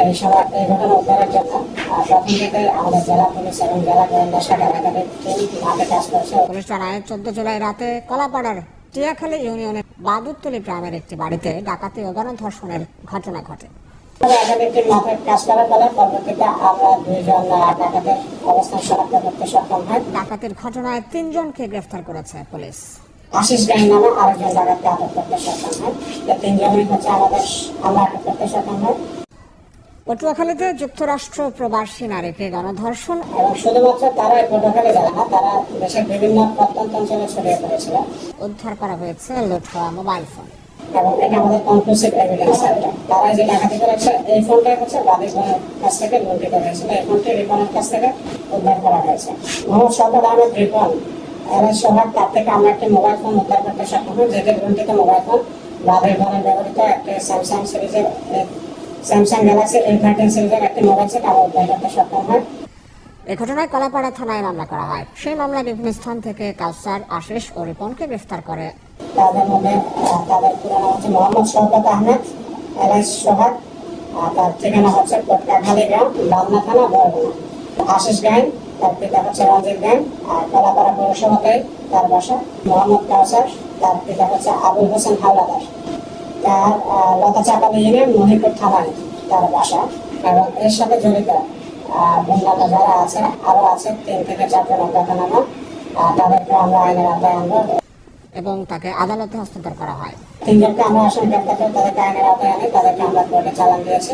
এই ঘটনা উদ্ধারের জন্য প্রথম থেকে আমাদের জেলা পুলিশ এবং জেলা গোয়েন্দা শাখার একাধিক টিম মাঠে কাজ করছে। পুলিশ জানায় 14 জুলাই রাতে কলাপাড়ার টিয়াখালী ইউনিয়নের বাদুরতলী গ্রামের একটি বাড়িতে ডাকাতি ও গণধর্ষণের ঘটনা ঘটে। একাধিক টিম মাঠে কাজ করার ফলে পরবর্তীতে আমরা 2 জন ডাকাতের অবস্থান শনাক্ত করতে সক্ষম হয়। ডাকাতির ঘটনায় 3 জনকে গ্রেফতার করেছে পুলিশ। আশিস গাইন নামে আরেকজন ডাকাতকে আটক করতে সক্ষম হয়। 3 জনই হচ্ছে আমরা আটক করতে সক্ষম হয়। পটুয়াখালীতে যুক্তরাষ্ট্র প্রবাসী নারীকে গণধর্ষণ এবং শুধুমাত্র তারাই পটুয়াখালী জেলা না, তারা দেশের বিভিন্ন প্রত্যন্ত অঞ্চলে ছড়িয়ে পড়েছিল। উদ্ধার করা হয়েছে লুট হওয়া মোবাইল ফোন। এবং এটা আমাদের কনক্লুসিভ এভিডেন্স। তারা যে ডাকাতি করেছে এই ফোনটা হচ্ছে বাদীর কাছ থেকে লুণ্ঠিত হয়েছিল। এই ফোনটি রিপনের কাছ থেকে উদ্ধার করা হয়েছে। মোহাম্মদ শওকত আহমেদ রিপন সোহাগ, তার থেকে আমরা একটি মোবাইল ফোন উদ্ধার করতে সক্ষম হই, যেটি লুণ্ঠিত মোবাইল ফোন বাদীর ব্যবহৃত একটি স্যামসাং গ্যালাক্সি A13 সিরিজের একটি মোবাইল সেট আমরা উদ্ধার করতে সক্ষম হয়। এই ঘটনায় কলাপাড়া থানায় মামলা করা হয়। সেই মামলায় বিভিন্ন স্থান থেকে কাউসার, আশিস ও রিপনকে গ্রেফতার করে। তাদের মধ্যে তাদের পুরো নাম হচ্ছে মোহাম্মদ শওকত আহমেদ এলাইস সোহাগ, তার ঠিকানা হচ্ছে কোটকাখালী গ্রাম, বামনা থানা, বরগুনা। আশিস গাইন, তার পিতা হচ্ছে রঞ্জিত গাইন, আর কলাপাড়া পৌরসভাতে তার বাসা। মোহাম্মদ কাউসার, তার পিতা হচ্ছে আবুল হোসেন হাওলাদার, তার লতাচাপালি ইউনিয়ন মহিপুর থানায় তার বাসা। এবং এর সাথে জড়িত অন্যান্য যারা আছে আরো আছে 3 থেকে 4 জন অজ্ঞাতনামা, তাদেরকে আমরা আইনের আওতায় আনবো এবং তাকে আদালতে হস্তান্তর করা হয়। 3 জনকে আমরা আসামি গ্রেপ্তার করে তাদেরকে আইনের আওতায় আনি, তাদেরকে আমরা কোর্টে চালান দিয়েছি।